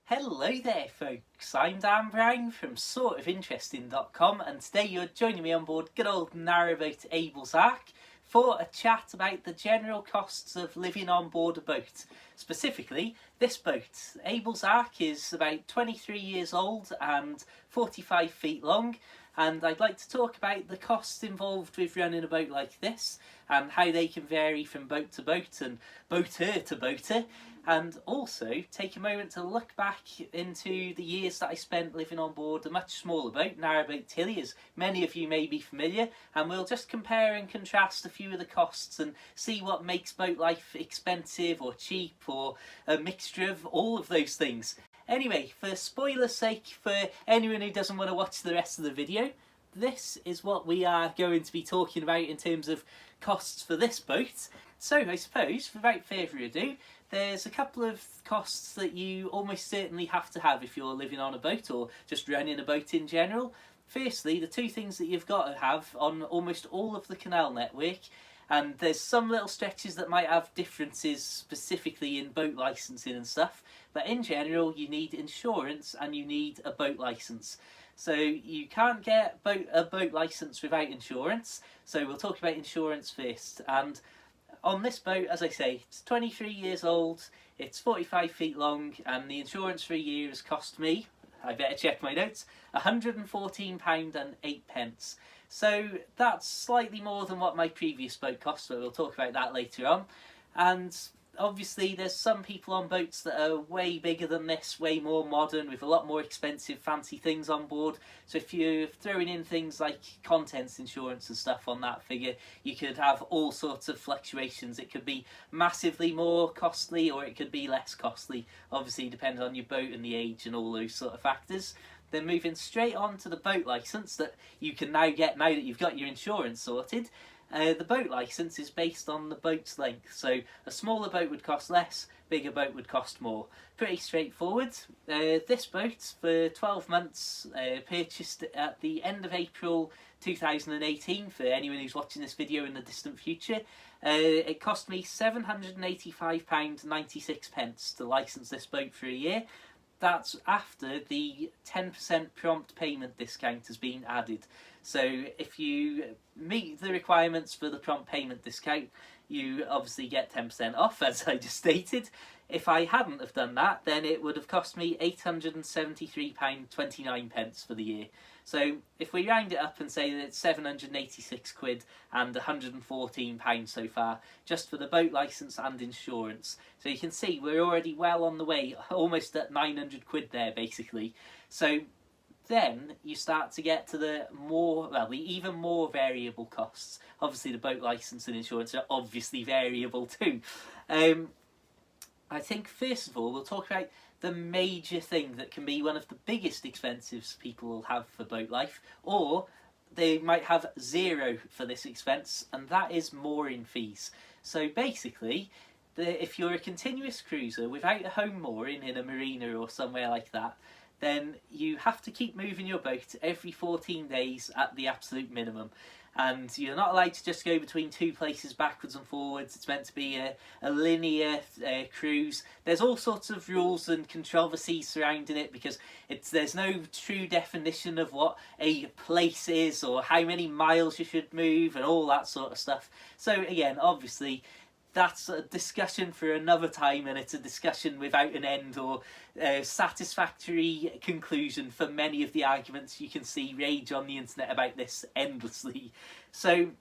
Hello there folks, I'm Dan Brown from sortofinteresting.com and today you're joining me on board good old narrowboat Abel's Ark for a chat about the general costs of living on board a boat. Specifically, this boat. Abel's Ark is about 23 years old and 45 feet long, and I'd like to talk about the costs involved with running a boat like this and how they can vary from boat to boat and boater to boater, and also take a moment to look back into the years that I spent living on board a much smaller boat, narrowboat Tilly, as many of you may be familiar, and we'll just compare and contrast a few of the costs and see what makes boat life expensive or cheap or a mixture of all of those things. Anyway, for spoiler's sake, for anyone who doesn't want to watch the rest of the video, this is what we are going to be talking about in terms of costs for this boat. So I suppose, without further ado, there's a couple of costs that you almost certainly have to have if you're living on a boat or just running a boat in general. Firstly, the two things that you've got to have on almost all of the Canal network, and there's some little stretches that might have differences specifically in boat licensing and stuff, but in general you need insurance and you need a boat license. So you can't get a boat license without insurance, so we'll talk about insurance first. And on this boat, as I say, it's 23 years old, it's 45 feet long, and the insurance for a year has cost me, I better check my notes, £114.08. So that's slightly more than what my previous boat cost, but we'll talk about that later on. And obviously there's some people on boats that are way bigger than this, way more modern, with a lot more expensive fancy things on board. So if you're throwing in things like contents insurance and stuff on that figure, you could have all sorts of fluctuations. It could be massively more costly or it could be less costly, obviously depending on your boat and the age and all those sort of factors. Then moving straight on to the boat licence that you can now get now that you've got your insurance sorted. The boat licence is based on the boat's length, so a smaller boat would cost less, bigger boat would cost more. Pretty straightforward. This boat, for 12 months, purchased at the end of April 2018, for anyone who's watching this video in the distant future. It cost me £785.96 to licence this boat for a year. That's after the 10% prompt payment discount has been added. So if you meet the requirements for the prompt payment discount, you obviously get 10% off, as I just stated. If I hadn't have done that, then it would have cost me £873.29 for the year. So if we round it up and say that it's 786 quid and £114 so far, just for the boat licence and insurance. So you can see we're already well on the way, almost at 900 quid there basically. So then you start to get to the even more variable costs. Obviously the boat licence and insurance are obviously variable too. I think first of all we'll talk about the major thing that can be one of the biggest expenses people will have for boat life, or they might have zero for this expense, and that is mooring fees. So basically, if you're a continuous cruiser without a home mooring in a marina or somewhere like that, then you have to keep moving your boat every 14 days at the absolute minimum. And you're not allowed to just go between two places backwards and forwards. It's meant to be a linear cruise. There's all sorts of rules and controversies surrounding it because there's no true definition of what a place is or how many miles you should move and all that sort of stuff. So again, obviously, that's a discussion for another time, and it's a discussion without an end or satisfactory conclusion for many of the arguments you can see rage on the internet about this endlessly. So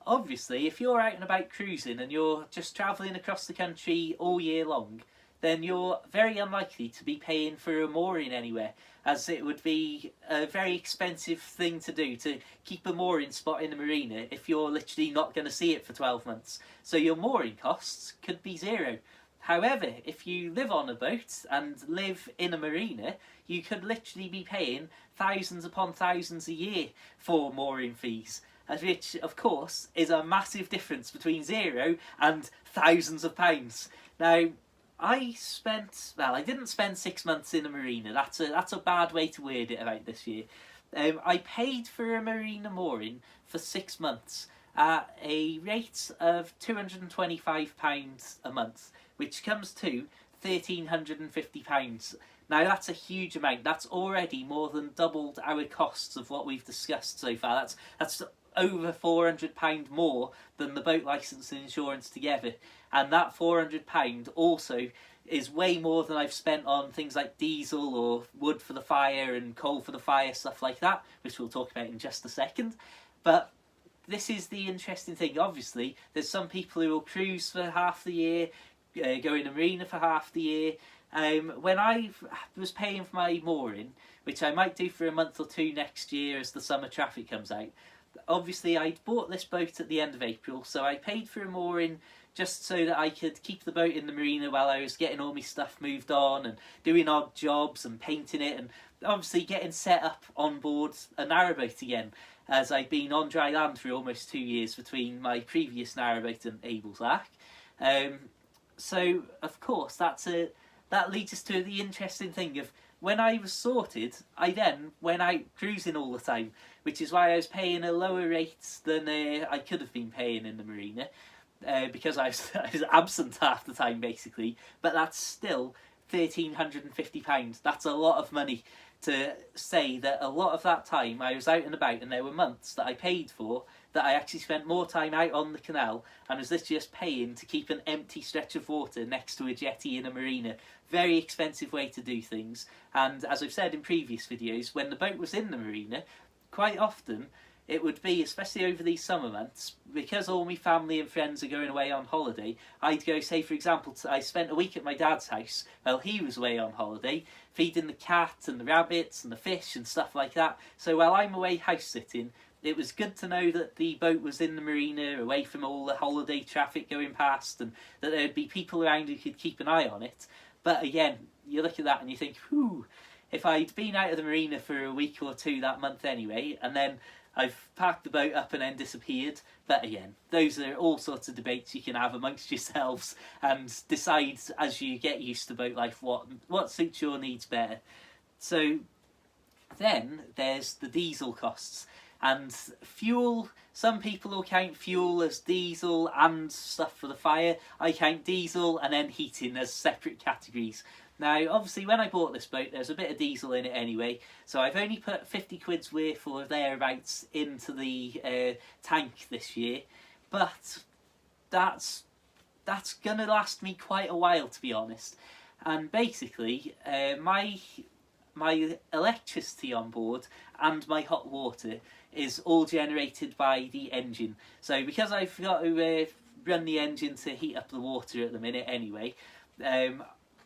obviously, if you're out and about cruising and you're just travelling across the country all year long, then you're very unlikely to be paying for a mooring anywhere, as it would be a very expensive thing to do to keep a mooring spot in a marina if you're literally not going to see it for 12 months. So your mooring costs could be zero. However, if you live on a boat and live in a marina, you could literally be paying thousands upon thousands a year for mooring fees, which of course is a massive difference between zero and thousands of pounds. Now, I didn't spend 6 months in a marina. That's a bad way to word it about this year. I paid for a marina mooring for 6 months at a rate of £225 a month, which comes to £1,350. Now that's a huge amount. That's already more than doubled our costs of what we've discussed so far. That's over £400 more than the boat licence and insurance together. And that £400 also is way more than I've spent on things like diesel or wood for the fire and coal for the fire, stuff like that, which we'll talk about in just a second. But this is the interesting thing. Obviously, there's some people who will cruise for half the year, go in a marina for half the year. When I was paying for my mooring, which I might do for a month or two next year as the summer traffic comes out, obviously I'd bought this boat at the end of April, so I paid for a mooring just so that I could keep the boat in the marina while I was getting all my stuff moved on and doing odd jobs and painting it, and obviously getting set up on board a narrowboat again, as I'd been on dry land for almost 2 years between my previous narrowboat and Abel's Ark. So of course that leads us to the interesting thing of, when I was sorted, I then went out cruising all the time, which is why I was paying a lower rate than I could have been paying in the marina, because I was absent half the time basically. But that's still £1,350. That's a lot of money to say that a lot of that time I was out and about, and there were months that I paid for that I actually spent more time out on the canal and was literally just paying to keep an empty stretch of water next to a jetty in a marina. Very expensive way to do things. And as I've said in previous videos, when the boat was in the marina, quite often it would be, especially over these summer months, because all my family and friends are going away on holiday, I'd go, say for example, I spent a week at my dad's house while he was away on holiday, feeding the cat and the rabbits and the fish and stuff like that. So while I'm away house sitting, it was good to know that the boat was in the marina, away from all the holiday traffic going past, and that there would be people around who could keep an eye on it. But again, you look at that and you think, whew, if I'd been out of the marina for a week or two that month anyway, and then I've parked the boat up and then disappeared. But again, those are all sorts of debates you can have amongst yourselves and decide as you get used to boat life what suits your needs better. So then there's the diesel costs. And fuel, some people will count fuel as diesel and stuff for the fire. I count diesel and then heating as separate categories. Now, obviously, when I bought this boat, there's a bit of diesel in it anyway, so I've only put 50 quid's worth or thereabouts into the tank this year, but that's going to last me quite a while, to be honest. And basically, my electricity on board and my hot water is all generated by the engine. So because I've got to run the engine to heat up the water at the minute anyway,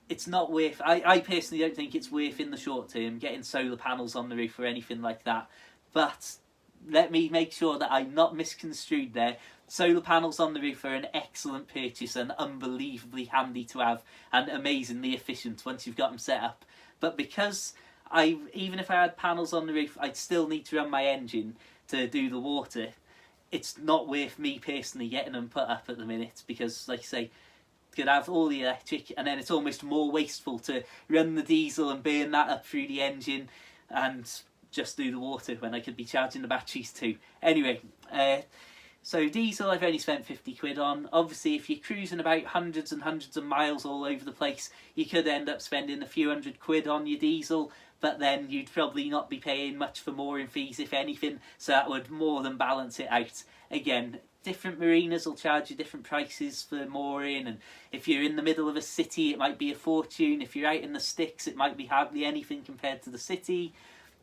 it's not worth, I personally don't think it's worth in the short term getting solar panels on the roof or anything like that. But let me make sure that I'm not misconstrued there. Solar panels on the roof are an excellent purchase and unbelievably handy to have and amazingly efficient once you've got them set up. But because even if I had panels on the roof, I'd still need to run my engine to do the water. It's not worth me personally getting them put up at the minute, because, like I say, could have all the electric, and then it's almost more wasteful to run the diesel and burn that up through the engine and just do the water when I could be charging the batteries too. Anyway, so diesel I've only spent 50 quid on. Obviously, if you're cruising about hundreds and hundreds of miles all over the place, you could end up spending a few hundred quid on your diesel, but then you'd probably not be paying much for mooring fees, if anything, so that would more than balance it out. Again, different marinas will charge you different prices for mooring, and if you're in the middle of a city it might be a fortune. If you're out in the sticks it might be hardly anything compared to the city.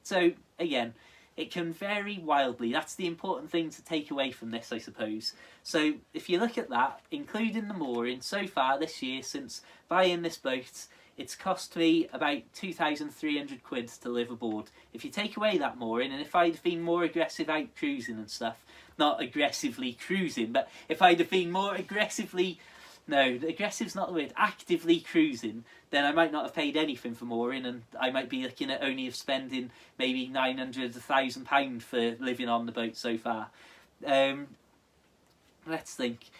So again, it can vary wildly. That's the important thing to take away from this, I suppose. So if you look at that, including the mooring, so far this year, since buying this boat, it's cost me about 2,300 quid to live aboard. If you take away that mooring, and if I'd been more aggressive out cruising and stuff, not aggressively cruising, but if I'd have been more aggressively, no, aggressive's not the word, actively cruising, then I might not have paid anything for mooring, and I might be looking at only of spending maybe £900, £1,000 for living on the boat so far. Let's think.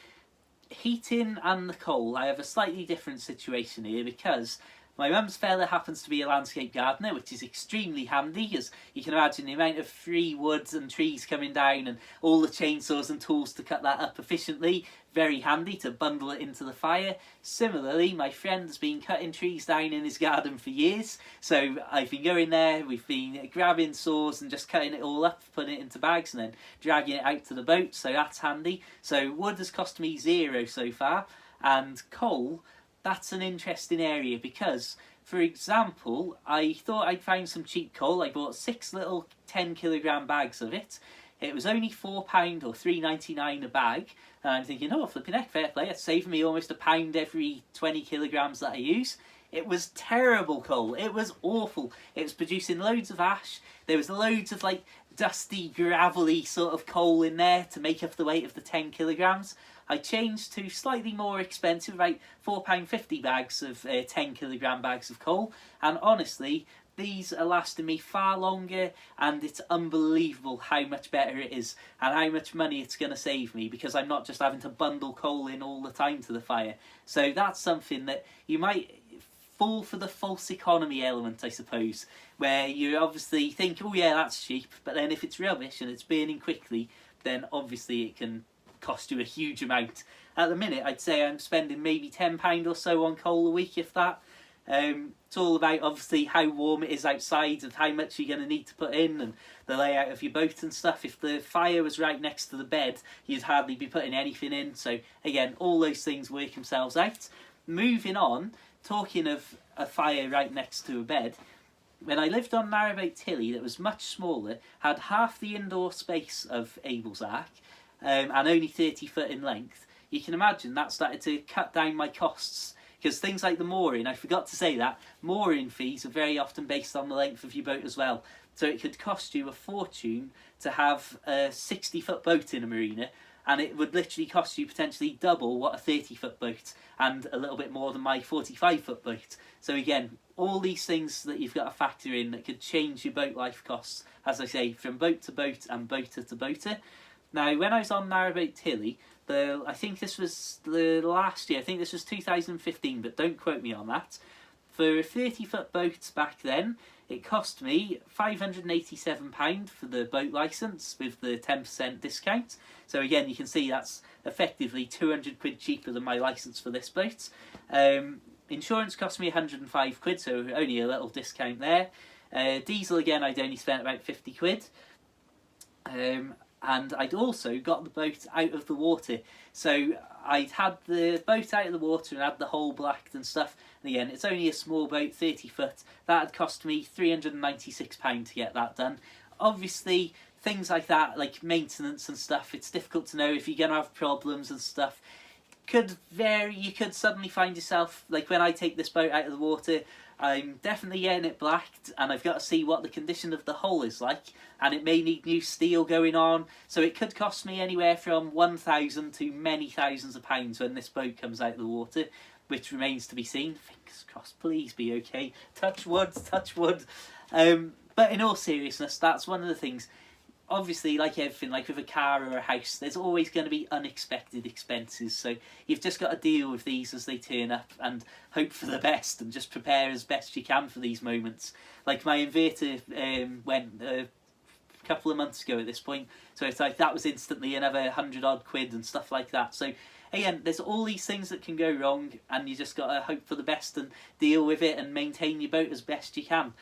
Heating and the coal, I have a slightly different situation here, because My mum's fella happens to be a landscape gardener, which is extremely handy, as you can imagine the amount of free woods and trees coming down and all the chainsaws and tools to cut that up efficiently. Very handy to bundle it into the fire. Similarly, my friend's been cutting trees down in his garden for years, so I've been going there, we've been grabbing saws and just cutting it all up, putting it into bags and then dragging it out to the boat, so that's handy. So wood has cost me 0 so far, and coal, that's an interesting area because, for example, I thought I'd found some cheap coal. I bought 6 little 10kg bags of it. It was only £4 or £3.99 a bag. And I'm thinking, oh, flipping heck, fair play, it's saving me almost £1 every 20kg that I use. It was terrible coal. It was awful. It was producing loads of ash. There was loads of like dusty, gravelly sort of coal in there to make up the weight of the 10kg. I changed to slightly more expensive, about £4.50 bags of 10kg bags of coal. And honestly, these are lasting me far longer, and it's unbelievable how much better it is and how much money it's going to save me, because I'm not just having to bundle coal in all the time to the fire. So that's something that you might fall for the false economy element, I suppose, where you obviously think, oh yeah, that's cheap, but then if it's rubbish and it's burning quickly, then obviously it can cost you a huge amount. At the minute, I'd say I'm spending maybe £10 or so on coal a week, if that. It's all about obviously how warm it is outside and how much you're going to need to put in and the layout of your boat and stuff. If the fire was right next to the bed, you'd hardly be putting anything in. So again, all those things work themselves out. Moving on, talking of a fire right next to a bed, when I lived on Narrowboat Tilly, that was much smaller, had half the indoor space of Abel's Ark, and only 30 foot in length. You can imagine that started to cut down my costs, because things like the mooring, I forgot to say that, mooring fees are very often based on the length of your boat as well. So it could cost you a fortune to have a 60-foot boat in a marina, and it would literally cost you potentially double what a 30-foot boat, and a little bit more than my 45-foot boat. So again, all these things that you've got to factor in that could change your boat life costs, as I say, from boat to boat and boater to boater. Now, when I was on Narrowboat Tilly, I think this was the last year, I think this was 2015, but don't quote me on that. For a 30-foot boat back then, it cost me £587 for the boat licence with the 10% discount. So again, you can see that's effectively £200 cheaper than my licence for this boat. Insurance cost me £105, so only a little discount there. Diesel, again, I'd only spent about £50. And I'd also got the boat out of the water. So I'd had the boat out of the water and had the hull blacked and stuff. And again, it's only a small boat, 30 foot. That had cost me £396 to get that done. Obviously, things like that, like maintenance and stuff, it's difficult to know if you're going to have problems and stuff. Could vary. You could suddenly find yourself, like when I take this boat out of the water, I'm definitely getting it blacked, and I've got to see what the condition of the hull is like, and it may need new steel going on, so it could cost me anywhere from £1,000 to many thousands of pounds when this boat comes out of the water, which remains to be seen. Fingers crossed, please be okay. Touch wood, touch wood. But in all seriousness, that's one of the things. Obviously, like everything, like with a car or a house, there's always going to be unexpected expenses, so you've just got to deal with these as they turn up and hope for the best and just prepare as best you can for these moments. Like my inverter went a couple of months ago at this point, so it's like that was instantly another £100 and stuff like that. So again, there's all these things that can go wrong, and you just got to hope for the best and deal with it and maintain your boat as best you can.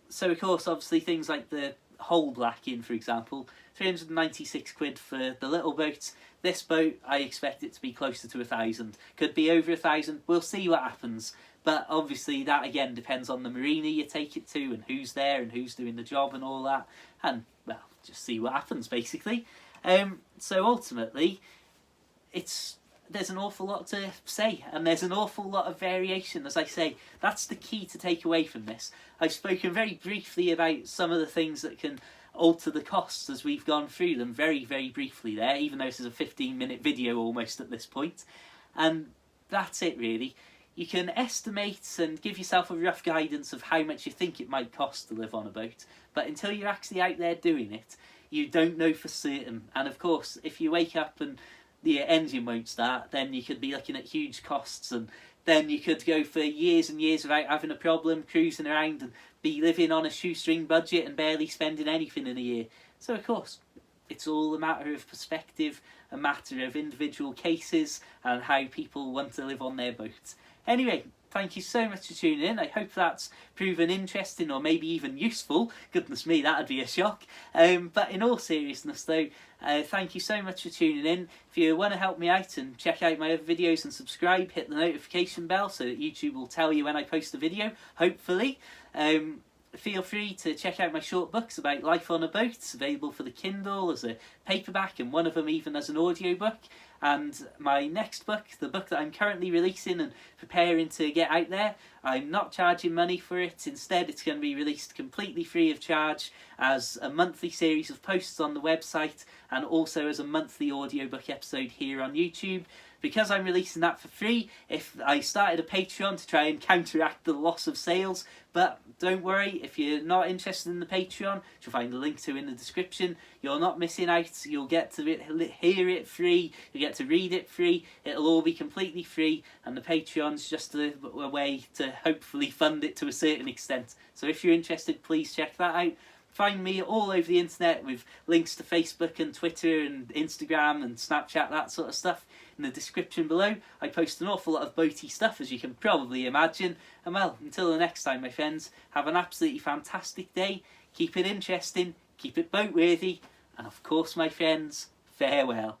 So of course, obviously things like the hull blacking, for example, £396 for the little boat. This boat, I expect it to be closer to 1,000. Could be over 1,000. We'll see what happens. But obviously that again depends on the marina you take it to and who's there and who's doing the job and all that. And well, just see what happens basically. So ultimately, there's an awful lot to say, and there's an awful lot of variation. As I say, that's the key to take away from this. I've spoken very briefly about some of the things that can alter the costs as we've gone through them very, very briefly there, even though this is a 15-minute video almost at this point. And that's it really. You can estimate and give yourself a rough guidance of how much you think it might cost to live on a boat, but until you're actually out there doing it, you don't know for certain. And of course, if you wake up and the engine won't start, then you could be looking at huge costs and then you could go for years and years without having a problem, cruising around and be living on a shoestring budget and barely spending anything in a year. So of course, it's all a matter of perspective, a matter of individual cases and how people want to live on their boats. Anyway, thank you so much for tuning in. I hope that's proven interesting or maybe even useful. Goodness me, that'd be a shock. But in all seriousness though, thank you so much for tuning in. If you want to help me out and check out my other videos and subscribe, hit the notification bell so that YouTube will tell you when I post a video, hopefully. Feel free to check out my short books about life on a boat. It's available for the Kindle as a paperback and one of them even as an audiobook. And my next book, the book that I'm currently releasing and preparing to get out there, I'm not charging money for it. Instead, it's going to be released completely free of charge as a monthly series of posts on the website and also as a monthly audiobook episode here on YouTube. Because I'm releasing that for free, if I started a Patreon to try and counteract the loss of sales, but don't worry, if you're not interested in the Patreon, which you'll find a link to in the description, you're not missing out. You'll get to hear it free, you get to read it free, it'll all be completely free, and the Patreon's just a way to hopefully fund it to a certain extent. So if you're interested, please check that out. Find me all over the internet with links to Facebook and Twitter and Instagram and Snapchat, that sort of stuff, in the description below. I post an awful lot of boaty stuff, as you can probably imagine. And well, until the next time, my friends, have an absolutely fantastic day. Keep it interesting, keep it boat worthy, and of course, my friends, farewell.